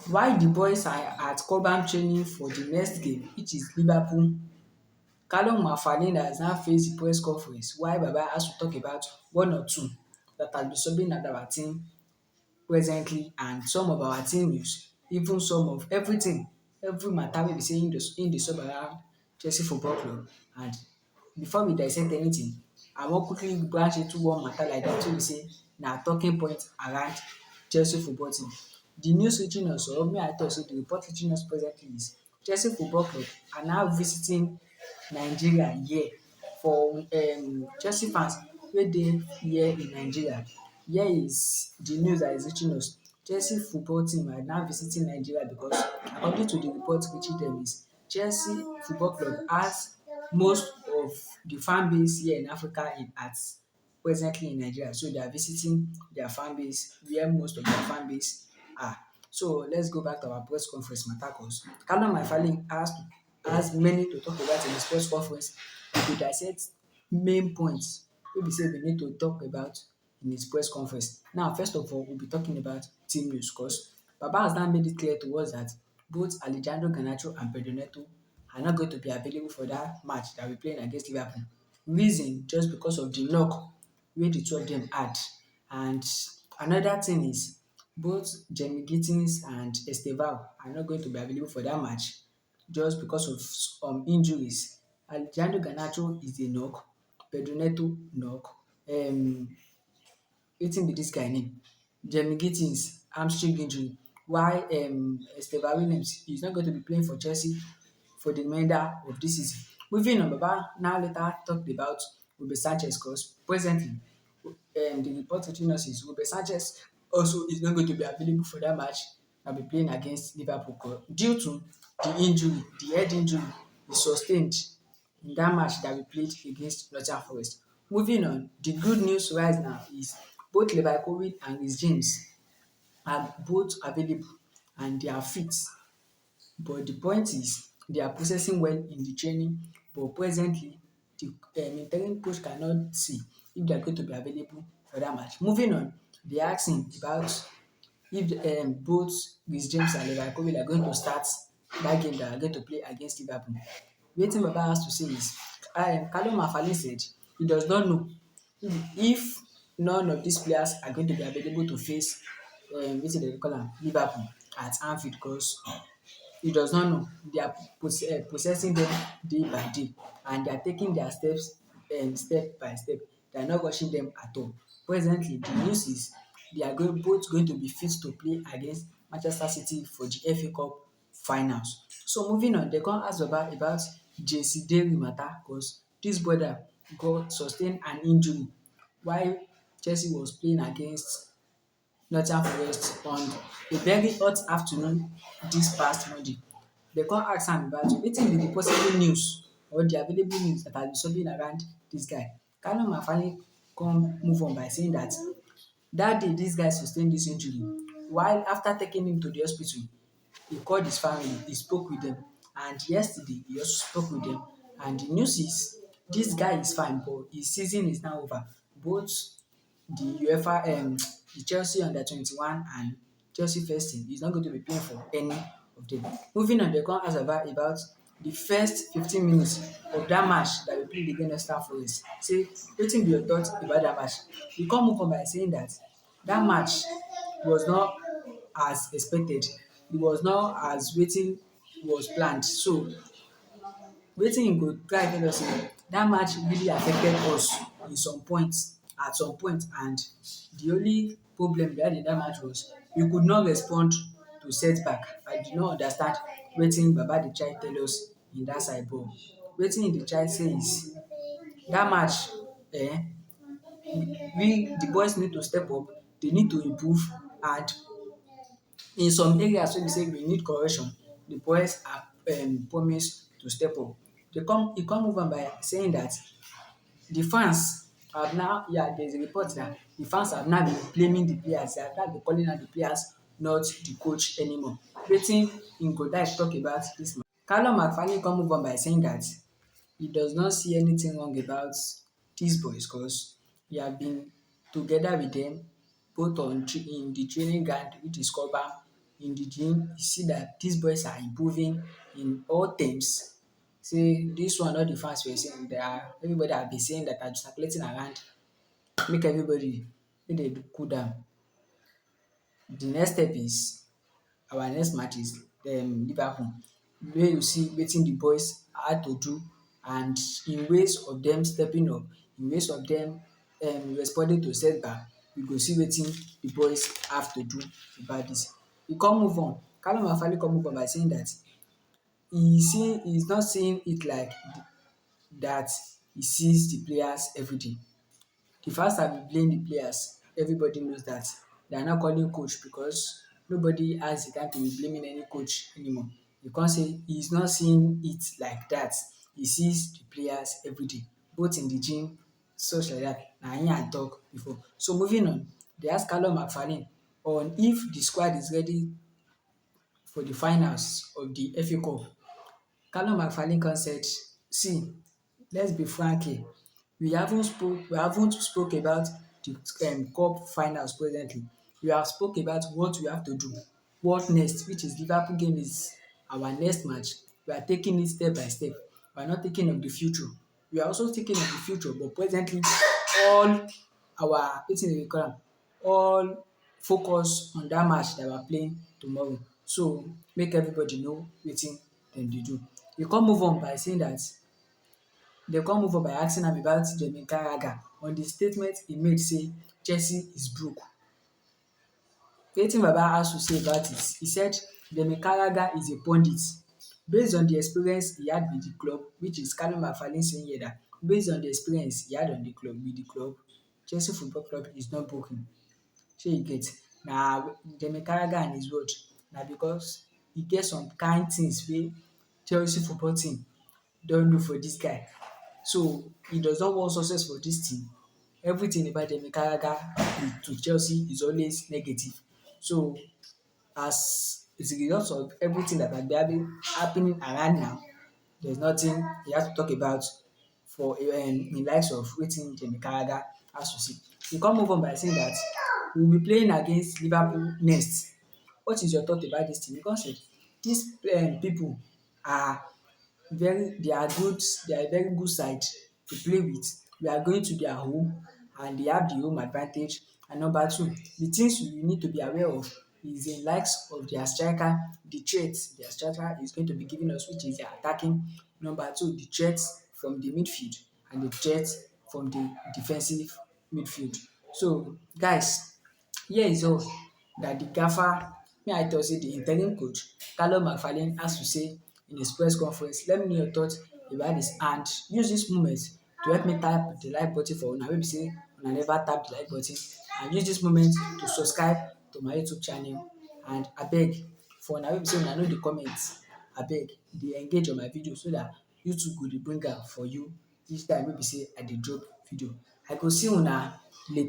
While the boys are at Cobham training for the next game, which is Liverpool, Calum Mcfarlane has now faced the press conference while Baba has to talk about one or two that has been subbing at our team presently and some of our team news, even some of everything, every matter wey be say im dey sub around Chelsea Football Club. And before we dissect anything, I wan quickly branch into one matter like dat wey be say na talking point around Chelsea football team. The news reaching us, or make I talk say the report reaching us presently is Chelsea Football Club are now visiting Nigeria here for Chelsea fans wey dey here in Nigeria. Here is the news that is reaching us. Chelsea football team are now visiting Nigeria because according to the report reaching them is Chelsea Football Club has most of the fan base here in Africa at presently in Nigeria. So they are visiting their fan base where most of their fan base are. So let's go back to our press conference matter cause Calum Mcfarlane has many to talk about in his press conference. We go dissect main points wey be say we need to talk about in his press conference. Now first of all, we'll be talking about team news cause Baba has now made it clear to us that both Alejandro Garnacho and Pedro Neto are not going to be available for that match that we're playing against Liverpool. Reason just because of the knock wey the two of them had. And another thing is both Jamie Gittins and Estevao are not going to be available for that match just because of injuries. Alejandro Garnacho is a knock, Pedro Neto knock, wetin be dis guy name? Jamie Gittins hamstring injury, while Estevao Williams is not going to be playing for Chelsea for the remainder of this season. Moving on, Baba now later talked about Ruben Sanchez because presently the report reaching us is Ruben Sanchez also is not going to be available for that match and be playing against Liverpool due to the injury, the head injury he sustained in that match that we played against Nottingham Forest. Moving on, the good news right now is both Leverkusen and Reece James are both available and they are fit. But the point is they are processing well in the training, but presently the interim coach cannot see if they are going to be available for that match. Moving on, they asked him about if both Reece James and Leverkusen are going to start that game that are going to play against Liverpool. Wetin Baba has to say is Calum Mcfarlane said he does not know if none of these players are going to be available to face wetin dem dey call am Liverpool at Anfield because he does not know. They are processing them day by day and they are taking their steps step by step. They are not rushing them at all. Presently, the news is they are both going to be fit to play against Manchester City for the FA Cup finals. So moving on, they come ask Baba about JC Derry matter because this brother got sustained an injury while Chelsea was playing against Nottingham Forest on a very hot afternoon this past Monday. They come ask am about wetin be the possible news or the available news that has been circling around this guy. Calum Mcfarlane come move on by saying that that day this guy sustained this injury while after taking him to the hospital, he called his family, he spoke with them, and yesterday he also spoke with them. And the news is this guy is fine, but his season is now over. Both the the Chelsea under 21 and Chelsea first team is not going to be playing for any of them. Moving on, they come ask about the first 15 minutes of that match that we played against Nottingham Forest. Say wetin be your thoughts about that match? He come move on by saying that that match was not as expected. It was not as wetin was planned. So wetin im go try tell us say dat match really affected us in some points at some point, and the only problem we had in dat match was we could not respond to setback. I do not understand wetin Baba dey try tell us in dat side, but wetin he dey try say is dat match we the boys need to step up, they need to improve, and in some areas wey be say we need correction, the boys are promise to step up. He come move on by saying that the fans have now, there's a report that the fans have now been blaming the players. They have now been calling out the players, not the coach anymore. Wetin im go like talk about this man. Calum Mcfarlane come move on by saying that he does not see anything wrong about these boys because he have been together with them both in the training ground which is Cobham in the gym, you see that these boys are improving in all terms. Say this one, all the fans were saying, they are everybody have been saying that are circulating around, make everybody make dem cool down. The next step is our next match is Liverpool, where you see wetin the boys had to do, and in ways of dem stepping up, in ways of dem responding to setback, you go see wetin the boys have to do about dis. E come move on, Calum Mcfarlane come move on by saying dat he is not seeing it like dat he sees the players everyday. The fans have been playing the players, everybody knows that. They are not calling coach because nobody has the time to be blaming any coach anymore. You can't say he's not seeing it like that. He sees the players every day, both in the gym, such like that. Na him I talk before. So moving on, they ask Calum Mcfarlane on if the squad is ready for the finals of the FA Cup. Calum Mcfarlane come said, see, let's be frank here, we haven't spoke about the cup finals presently. We have spoke about what we have to do, what next, which is Liverpool game is our next match. We are taking it step by step. We are not thinking of the future. We are also thinking of the future, but presently all our wetin dem dey call am, all focus on that match that we are playing tomorrow. So make everybody know wetin dem dey do. We come move on by saying that dem come move on by asking am about Carragher on the statement he made say Chelsea is broke. Wetin Baba has to say about it? He said Carragher is a pundit. Based on the experience he had with the club, which is Calum Mcfarlane saying here that based on the experience he had on the club with the club, Chelsea Football Club is not broken. Shey you get? Na Carragher and his word, na because e get some kind things wey Chelsea football team don do for dis guy. So he does not want success for dis team. Everything about Carragher to Chelsea is always negative. So as a result of everything that has been happening around now, there's nothing he has to talk about for in likes of wetin Carragher has to say. He come move on by saying that we will be playing against Liverpool next. What is your thought about dis team? Because dis people are they are good, they are a very good side to play with. We are going to their home and they have the home advantage. And number two, the things you need to be aware of is the likes of their striker, the threats their striker is going to be giving us, which is their attacking. Number two, the threats from the midfield and the threats from the defensive midfield. So guys, here is all that the gaffer, may I talk say the interim coach Calum Mcfarlane has to say in his press conference. Let me know your thoughts about this and use this moment to help me tap the like button for una wey be say una never tap the like button, and use this moment to subscribe to my YouTube channel, and abeg for una wey be say una no dey comment, abeg dey engage on my video so that YouTube go dey bring am for you each time wey be say I dey drop video. I go see una later.